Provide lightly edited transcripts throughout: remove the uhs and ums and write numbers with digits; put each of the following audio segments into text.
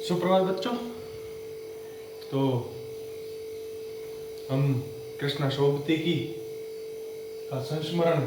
सुप्रभात बच्चों। तो हम कृष्णा शोभती की का संस्मरण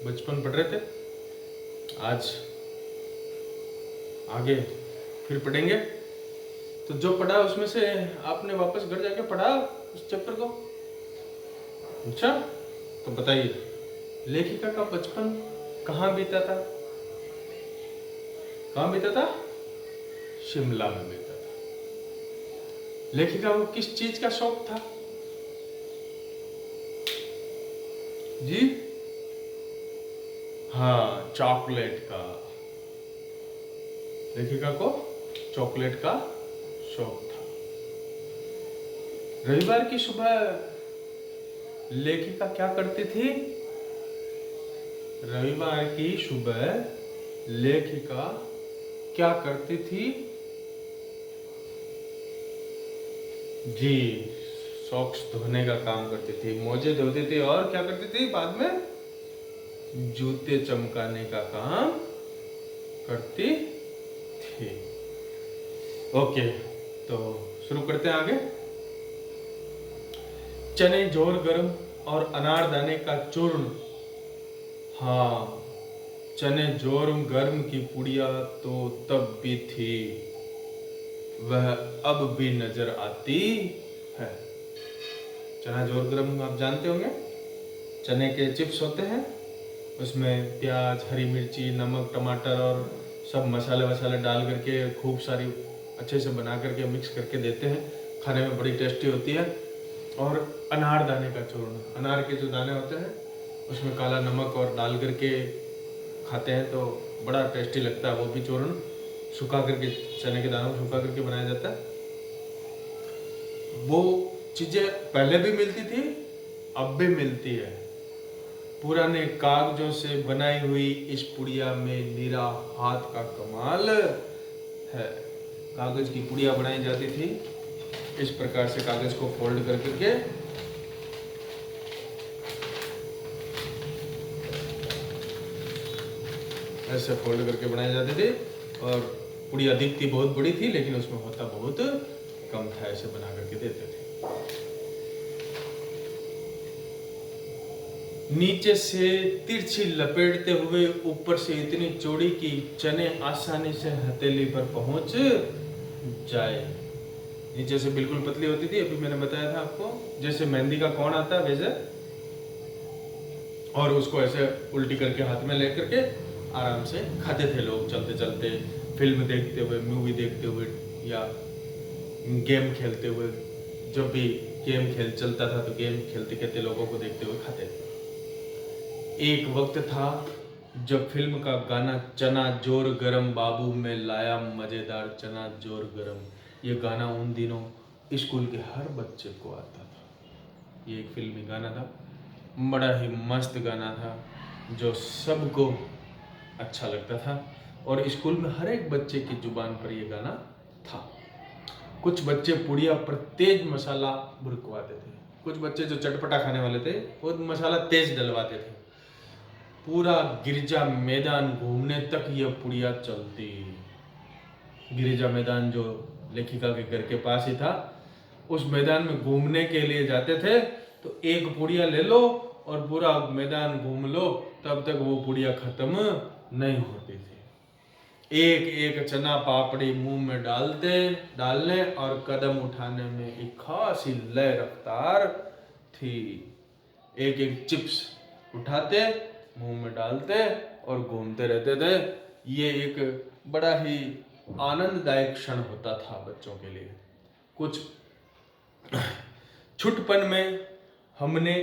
बचपन पढ़ रहे थे। आज आगे फिर पढ़ेंगे। तो जो पढ़ा उसमें से आपने वापस घर जाके पढ़ा उस चैप्टर को? अच्छा, तो बताइए लेखिका का बचपन कहाँ बीता था? कहाँ बीता था? शिमला में बीता था। लेखिका को किस चीज का शौक था जी? हाँ, चॉकलेट का। लेखिका को चॉकलेट का शौक था। रविवार की सुबह लेखिका क्या करती थी? रविवार की सुबह लेखिका क्या करती थी जी? सॉक्स धोने का काम करती थी, मोजे धोती थी और क्या करती थी बाद में? जूते चमकाने का काम करती थी। ओके, तो शुरू करते हैं आगे। चने जोर गरम और अनारदाने का चूर्ण। हाँ, चने जोर गर्म की पुड़िया तो तब भी थी, वह अब भी नजर आती है। चना जोर गरम आप जानते होंगे, चने के चिप्स होते हैं, उसमें प्याज, हरी मिर्ची, नमक, टमाटर और सब मसाले वसाले डाल करके खूब सारी अच्छे से बना करके मिक्स करके देते हैं। खाने में बड़ी टेस्टी होती है। और अनार दाने का चूर्ण, अनार के जो दाने होते हैं उसमें काला नमक और डाल करके खाते हैं तो बड़ा टेस्टी लगता है। वो भी चूर्ण सुखा करके, चने के दानों को सुखा करके बनाया जाता है। वो चीज़ें पहले भी मिलती थी, अब भी मिलती है। पुराने कागजों से बनाई हुई इस पुड़िया में निरा हाथ का कमाल है। कागज की पुड़िया बनाई जाती थी, इस प्रकार से कागज को फोल्ड कर करके ऐसे फोल्ड करके बनाई जाती थी। और पुड़िया दिखती बहुत बड़ी थी लेकिन उसमें होता बहुत कम था। ऐसे बना करके देते थे। नीचे से तिरछी लपेटते हुए ऊपर से इतनी चौड़ी कि चने आसानी से हथेली पर पहुंच जाए। नीचे से बिल्कुल पतली होती थी, अभी मैंने बताया था आपको, जैसे मेहंदी का कोण आता है वैसे। और उसको ऐसे उल्टी करके हाथ में लेकर के आराम से खाते थे लोग, चलते चलते, फिल्म देखते हुए, मूवी देखते हुए या गेम खेलते हुए। जब भी गेम खेल चलता था तो गेम खेलते खेलते लोगों को देखते हुए खाते थे। एक वक्त था जब फिल्म का गाना चना जोर गरम बाबू में लाया मजेदार चना जोर गरम, ये गाना उन दिनों स्कूल के हर बच्चे को आता था। ये एक फिल्मी गाना था, बड़ा ही मस्त गाना था जो सबको अच्छा लगता था। और स्कूल में हर एक बच्चे की जुबान पर यह गाना था। कुछ बच्चे पुड़िया पर तेज मसाला भुरकवाते थे। कुछ बच्चे जो चटपटा खाने वाले थे वो मसाला तेज डलवाते थे। पूरा गिरजा मैदान घूमने तक यह पुड़िया चलती। गिरजा मैदान जो लेखिका के घर के पास ही था, उस मैदान में घूमने के लिए जाते थे तो एक पुड़िया ले लो और पूरा मैदान घूम लो, तब तक वो पुड़िया खत्म नहीं होती थी। एक एक चना पापड़ी मुंह में डालने और कदम उठाने में एक खास ही लय रफ्तार थी। एक एक चिप्स उठाते, मुंह में डालते और घूमते रहते थे। ये एक बड़ा ही आनंददायक क्षण होता था बच्चों के लिए। कुछ छुटपन में हमने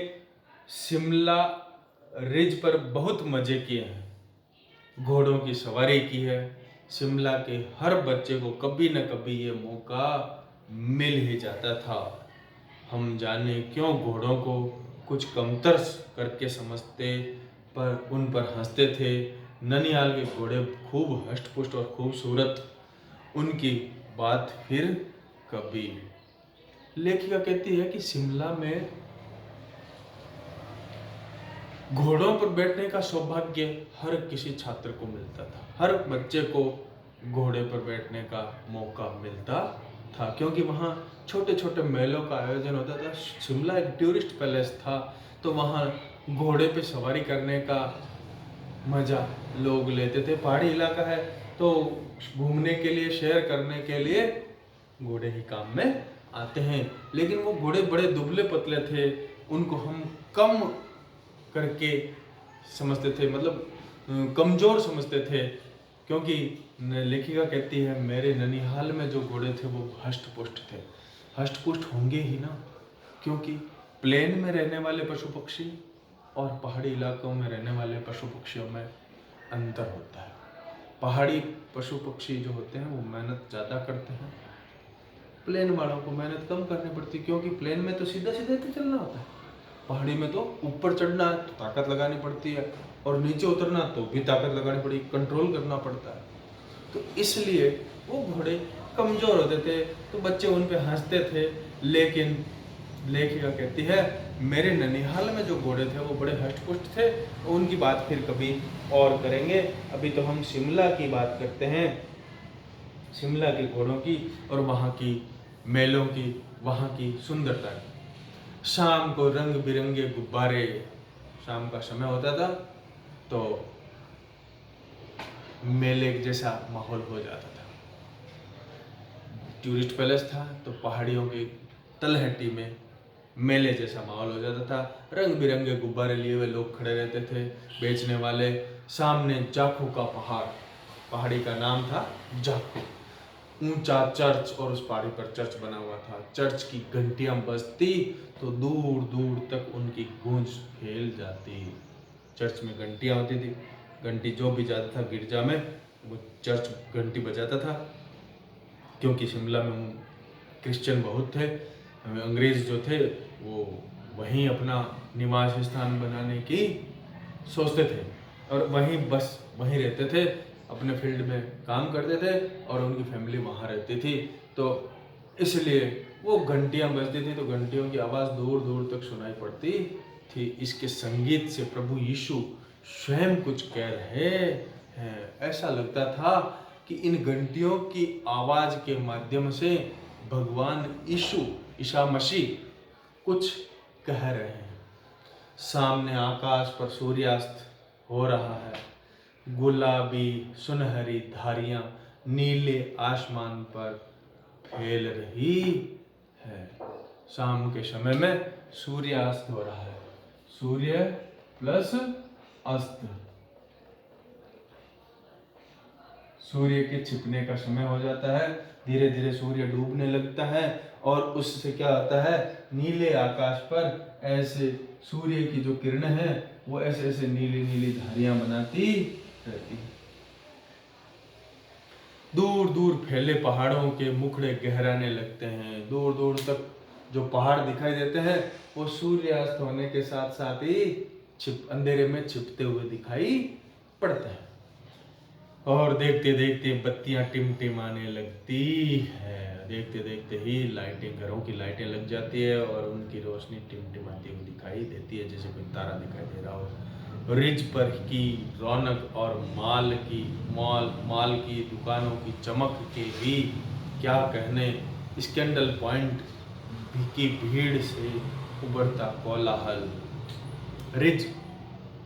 शिमला रिज पर बहुत मजे किए हैं, घोड़ों की सवारी की है। शिमला के हर बच्चे को कभी न कभी ये मौका मिल ही जाता था। हम जाने क्यों घोड़ों को कुछ कमतर करके समझते, पर उन पर हंसते थे। ननिहाल के घोड़े खूब हष्ट-पुष्ट और खूबसूरत, उनकी बात फिर कभी। लेखिका कहती है कि शिमला में घोड़ों पर बैठने का सौभाग्य हर किसी छात्र को मिलता था। हर बच्चे को घोड़े पर बैठने का मौका मिलता था, क्योंकि वहाँ छोटे छोटे मेलों का आयोजन होता था। शिमला एक टूरिस्ट पैलेस था, तो वहाँ घोड़े पे सवारी करने का मज़ा लोग लेते थे। पहाड़ी इलाका है तो घूमने के लिए, शेयर करने के लिए घोड़े ही काम में आते हैं। लेकिन वो घोड़े बड़े दुबले पतले थे, उनको हम कम करके समझते थे, मतलब कमज़ोर समझते थे, क्योंकि लेखिका कहती है मेरे ननिहाल में जो घोड़े थे वो हष्ट पुष्ट थे। हष्ट पुष्ट होंगे ही ना, क्योंकि प्लेन में रहने वाले पशु पक्षी और पहाड़ी इलाकों में रहने वाले पशु पक्षियों में अंतर होता है। पहाड़ी पशु पक्षी जो होते हैं वो मेहनत ज़्यादा करते हैं, प्लेन वालों को मेहनत कम करनी पड़ती है, क्योंकि प्लेन में तो सीधा सीधा तो चलना होता है, पहाड़ी में तो ऊपर चढ़ना है तो ताकत लगानी पड़ती है, और नीचे उतरना तो भी ताकत लगानी पड़ती, कंट्रोल करना पड़ता है। तो इसलिए वो घोड़े कमज़ोर होते थे, तो बच्चे उन पे हंसते थे। लेकिन लेखिका कहती है मेरे ननिहाल में जो घोड़े थे वो बड़े हष्ट-पुष्ट थे। उनकी बात फिर कभी और करेंगे। अभी तो हम शिमला की बात करते हैं, शिमला के घोड़ों की और वहाँ की मेलों की, वहाँ की सुंदरता की। शाम को रंग बिरंगे गुब्बारे, शाम का समय होता था तो मेले जैसा माहौल हो जाता था। टूरिस्ट पैलेस था तो पहाड़ियों की तलहटी में मेले जैसा माहौल हो जाता था। रंग बिरंगे गुब्बारे लिए हुए लोग खड़े रहते थे, बेचने वाले। सामने जाखू का पहाड़, पहाड़ी का नाम था जाखू, ऊंचा चर्च, और उस पहाड़ी पर चर्च बना हुआ था। चर्च की घंटियां बजती तो दूर दूर तक उनकी गूंज फैल जाती। चर्च में घंटियां होती थी, घंटी जो भी जाता था गिरजा में वो चर्च घंटी बजाता था, क्योंकि शिमला में क्रिश्चियन बहुत थे। अंग्रेज जो थे वो वहीं अपना निवास स्थान बनाने की सोचते थे, और वहीं रहते थे, अपने फील्ड में काम करते थे, और उनकी फैमिली वहाँ रहती थी। तो इसलिए वो घंटियाँ बजती थी तो घंटियों की आवाज़ दूर दूर तक सुनाई पड़ती थी। इसके संगीत से प्रभु यीशु स्वयं कुछ कह रहे हैं। ऐसा लगता था कि इन घंटियों की आवाज़ के माध्यम से भगवान ईसा मसीह कुछ कह रहे हैं। सामने आकाश पर सूर्यास्त हो रहा है, गुलाबी सुनहरी धारियां नीले आसमान पर फैल रही है। शाम के समय में सूर्यास्त हो रहा है, सूर्य प्लस अस्त, सूर्य के छिपने का समय हो जाता है, धीरे धीरे सूर्य डूबने लगता है, और उससे क्या होता है, नीले आकाश पर ऐसे सूर्य की जो किरणें हैं वो ऐसे ऐसे नीली नीली धारियां बनाती रहती हैं। दूर दूर फैले पहाड़ों के मुखड़े गहराने लगते हैं, दूर दूर तक जो पहाड़ दिखाई देते हैं वो सूर्यास्त होने के साथ साथ ही अंधेरे में छिपते हुए दिखाई पड़ते हैं। और देखते देखते बत्तियां टिमटिमाने लगती है, देखते देखते ही लाइटें, घरों की लाइटें लग जाती है और उनकी रोशनी टिमटिमाती हुई दिखाई देती है, जैसे कोई तारा दिखाई दे रहा हो। रिज पर की रौनक और माल की दुकानों की चमक के भी क्या कहने, स्कैंडल पॉइंट की भीड़ से उभरता कोलाहल, रिज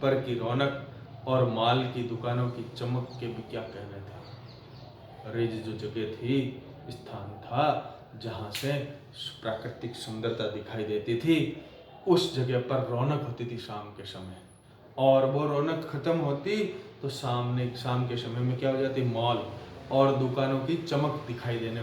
पर की रौनक और माल की दुकानों की चमक के भी क्या कहने थे। रिज जो जगह थी, स्थान था जहाँ से प्राकृतिक सुंदरता दिखाई देती थी, उस जगह पर रौनक होती थी शाम के समय, और वो रौनक खत्म होती तो शाम के समय में क्या हो जाती, मॉल और दुकानों की चमक दिखाई देने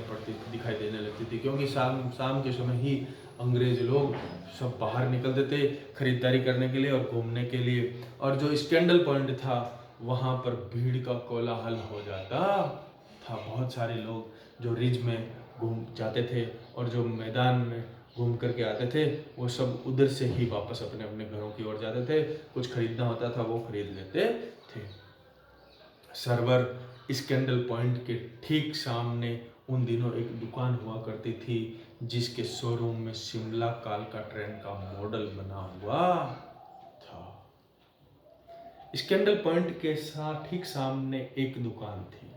लगती थी, क्योंकि शाम के समय ही अंग्रेज लोग सब बाहर निकलते थे खरीदारी करने के लिए और घूमने के लिए, और जो स्कैंडल पॉइंट था वहाँ पर भीड़ का कोलाहल हो जाता था। बहुत सारे लोग जो रिज में घूम जाते थे और जो मैदान में घूम करके आते थे वो सब उधर से ही वापस अपने अपने घरों की ओर जाते थे, कुछ खरीदना होता था वो खरीद लेते थे। सर्वर स्कैंडल पॉइंट के ठीक सामने उन दिनों एक दुकान हुआ करती थी जिसके शोरूम में शिमला कालका ट्रेन का मॉडल बना हुआ था। स्कैंडल पॉइंट के साथ ठीक सामने एक दुकान थी,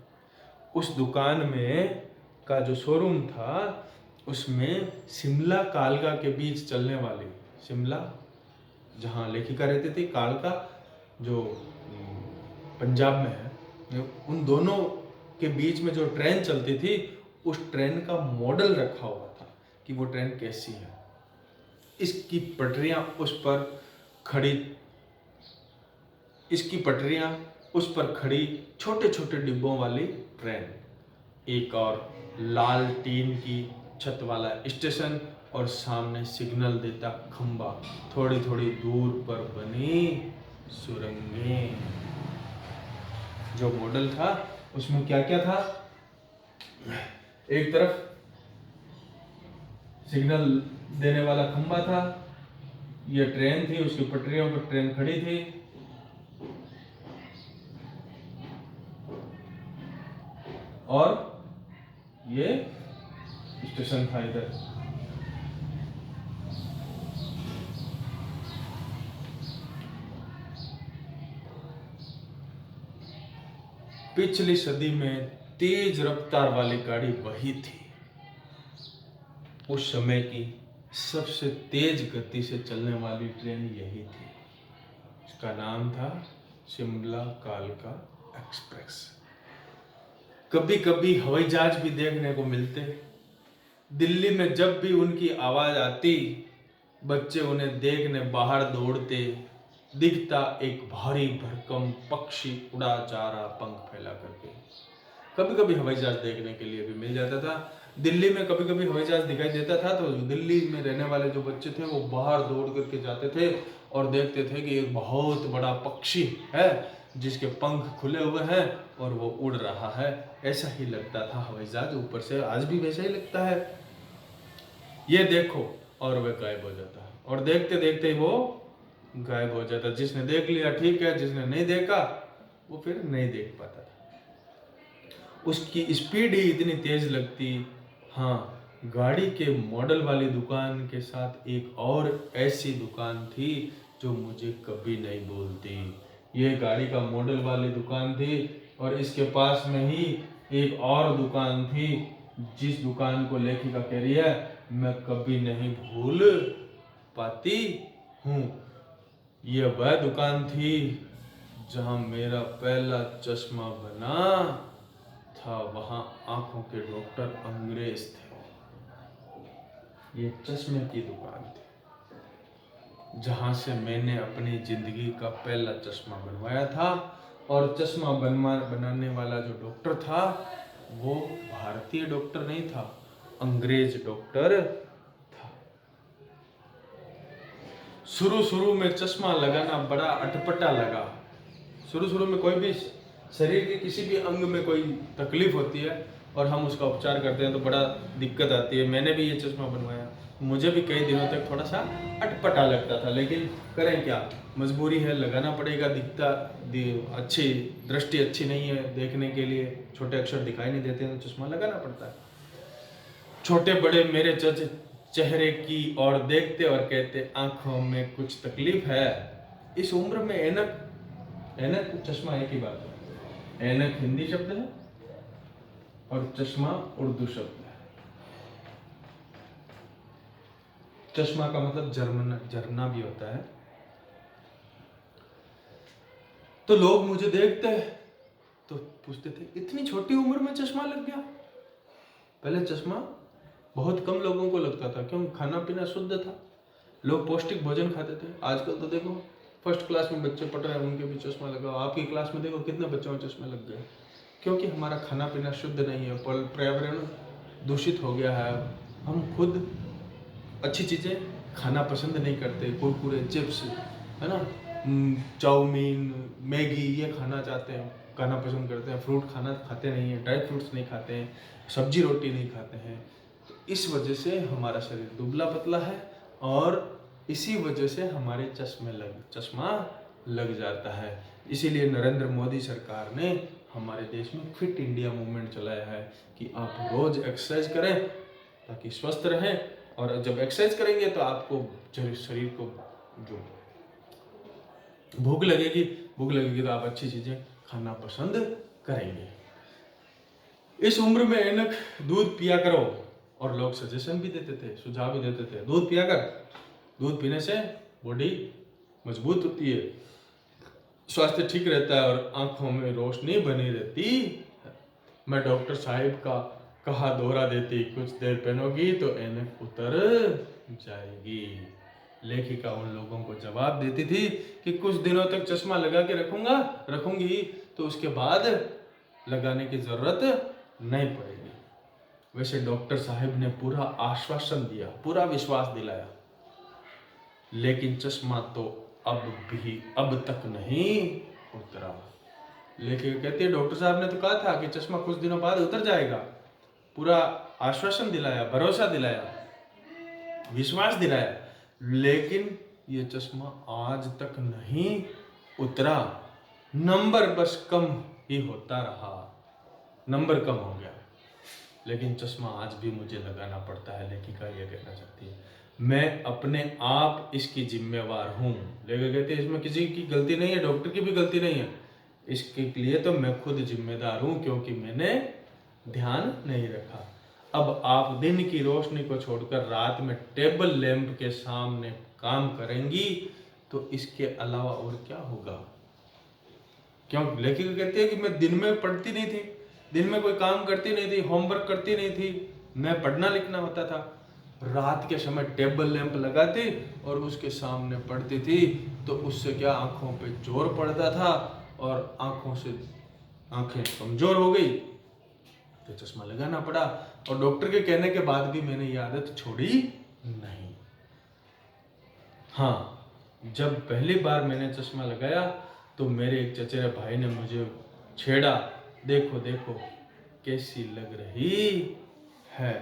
उस दुकान में का जो शोरूम था उसमें शिमला कालका के बीच चलने वाली, शिमला जहाँ लेखिका रहती थी, कालका जो पंजाब में है, उन दोनों के बीच में जो ट्रेन चलती थी उस ट्रेन का मॉडल रखा हुआ था कि वो ट्रेन कैसी है। इसकी पटरियां उस पर खड़ी छोटे छोटे डिब्बों वाली ट्रेन, एक और लाल टीन की छत वाला स्टेशन और सामने सिग्नल देता खंबा, थोड़ी थोड़ी दूर पर बनी सुरंगें। जो मॉडल था उसमें क्या क्या था, एक तरफ सिग्नल देने वाला खंबा था, ये ट्रेन थी, उसकी पटरियों पर ट्रेन खड़ी थी, और ये स्टेशन था इधर। पिछली सदी में तेज रफ्तार वाली गाड़ी वही थी। उस समय की सबसे तेज गति से चलने वाली ट्रेन यही थी। इसका नाम था शिमला कालका एक्सप्रेस। कभी कभी हवाई जहाज भी देखने को मिलते। दिल्ली में जब भी उनकी आवाज आती, बच्चे उन्हें देखने बाहर दौड़ते। दिखता एक भारी भरकम पक्षी उड़ा जा रहा पंख फैला करके। कभी कभी हवाई जहाज देखने के लिए भी मिल जाता था। दिल्ली में कभी कभी हवाई जहाज दिखाई देता था तो दिल्ली में रहने वाले जो बच्चे थे वो बाहर दौड़ करके जाते थे और देखते थे कि एक बहुत बड़ा पक्षी है जिसके पंख खुले हुए हैं और वो उड़ रहा है। ऐसा ही लगता था हवाई जहाज ऊपर से, आज भी वैसा ही लगता है। ये देखो, और वह गायब हो जाता, और देखते देखते वो गायब हो जाता। जिसने देख लिया ठीक है, जिसने नहीं देखा वो फिर नहीं देख पाता था। उसकी स्पीड ही इतनी तेज लगती। हाँ, गाड़ी के मॉडल वाली दुकान के साथ एक और ऐसी दुकान थी जो मुझे कभी नहीं भूलती। ये गाड़ी का मॉडल वाली दुकान थी और इसके पास में ही एक और दुकान थी जिस दुकान को लेखिका कह रही है मैं कभी नहीं भूल पाती हूँ। ये वह दुकान थी जहाँ मेरा पहला चश्मा बना था। वहाँ आंखों के डॉक्टर अंग्रेज थे। ये चश्मे की दुकान थी जहाँ से मैंने अपनी जिंदगी का पहला चश्मा बनवाया था। और चश्मा बनाने वाला जो डॉक्टर था वो भारतीय डॉक्टर नहीं था, अंग्रेज डॉक्टर था। शुरू में चश्मा लगाना बड़ा अटपटा लगा। शुरू में कोई भी शरीर के किसी भी अंग में कोई तकलीफ होती है और हम उसका उपचार करते हैं तो बड़ा दिक्कत आती है। मैंने भी ये चश्मा बनवाया, मुझे भी कई दिनों तक थोड़ा सा अटपटा लगता था, लेकिन करें क्या, मजबूरी है, लगाना पड़ेगा। अच्छी दृष्टि अच्छी नहीं है देखने के लिए, छोटे अक्षर दिखाई नहीं देते तो चश्मा लगाना पड़ता है। छोटे बड़े मेरे चेहरे की ओर देखते और कहते आंखों में कुछ तकलीफ है। इस उम्र में ऐनक चश्मा एक ही बात है। ऐनक हिंदी शब्द है और चश्मा उर्दू शब्द है। चश्मा का मतलब झरना भी होता है। तो लोग मुझे देखते तो पूछते थे इतनी छोटी उम्र में चश्मा लग गया। पहले चश्मा बहुत कम लोगों को लगता था, क्यों, खाना पीना शुद्ध था, लोग पौष्टिक भोजन खाते थे। आजकल तो देखो फर्स्ट क्लास में बच्चे पढ़ रहे हैं उनके भी चश्मा लगा। आपकी क्लास में देखो कितने बच्चों में चश्मे लग गए, क्योंकि हमारा खाना पीना शुद्ध नहीं है, पर्यावरण दूषित हो गया है। हम खुद अच्छी चीज़ें खाना पसंद नहीं करते, कुरकुरे, चिप्स, है ना, चाउमीन, मैगी ये खाना पसंद करते हैं। फ्रूट खाते नहीं हैं, ड्राई फ्रूट्स नहीं खाते हैं, सब्जी रोटी नहीं खाते हैं। तो इस वजह से हमारा शरीर दुबला पतला है और इसी वजह से हमारे चश्मा लग जाता है। इसीलिए नरेंद्र मोदी सरकार ने हमारे देश में फिट इंडिया मूवमेंट चलाया है कि आप रोज एक्सरसाइज करें ताकि स्वस्थ रहें, और जब एक्सरसाइज करेंगे तो आपको शरीर को जो भूख लगेगी तो आप अच्छी चीजें खाना पसंद करेंगे। इस उम्र में ऐनक दूध पिया करो। और लोग सजेशन भी देते थे, सुझाव भी देते थे, दूध पिया कर, दूध पीने से बॉडी मजबूत होती है, स्वास्थ्य ठीक रहता है और आंखों में रोशनी बनी रहती। मैं डॉक्टर साहिब का कहा दोहरा देती, कुछ देर पहनोगी तो ऐनक उतर जाएगी। लेखिका उन लोगों को जवाब देती थी कि कुछ दिनों तक चश्मा लगा के रखूंगी तो उसके बाद लगाने की जरूरत नहीं पड़ेगी। वैसे डॉक्टर साहिब ने पूरा आश्वासन दिया, पूरा विश्वास दिलाया, लेकिन चश्मा तो अब तक नहीं उतरा। लेकिन कहती है डॉक्टर साहब ने तो कहा था कि चश्मा कुछ दिनों बाद उतर जाएगा, पूरा आश्वासन दिलाया, भरोसा दिलाया, विश्वास दिलाया, लेकिन ये चश्मा आज तक नहीं उतरा। नंबर बस कम ही होता रहा, नंबर कम हो गया, लेकिन चश्मा आज भी मुझे लगाना पड़ता है। लेखिका ये कहना चाहती है, मैं अपने आप इसकी जिम्मेवार हूँ। लेखिका कहती है इसमें किसी की गलती नहीं है, डॉक्टर की भी गलती नहीं है, इसके लिए तो मैं खुद जिम्मेदार हूँ क्योंकि मैंने ध्यान नहीं रखा। अब आप दिन की रोशनी को छोड़कर रात में टेबल लैंप के सामने काम करेंगी तो इसके अलावा और क्या होगा। क्यों? लेखिका कहती है कि मैं दिन में पढ़ती नहीं थी, दिन में कोई काम करती नहीं थी, होमवर्क करती नहीं थी, मैं पढ़ना लिखना होता था, रात के समय टेबल लैंप लगाती और उसके सामने पढ़ती थी तो उससे क्या आंखों पे जोर पड़ता था और आंखें कमजोर हो गई तो चश्मा लगाना पड़ा। और डॉक्टर के कहने के बाद भी मैंने ये आदत छोड़ी नहीं। हाँ, जब पहली बार मैंने चश्मा लगाया तो मेरे एक चचेरे भाई ने मुझे छेड़ा, देखो देखो कैसी लग रही है।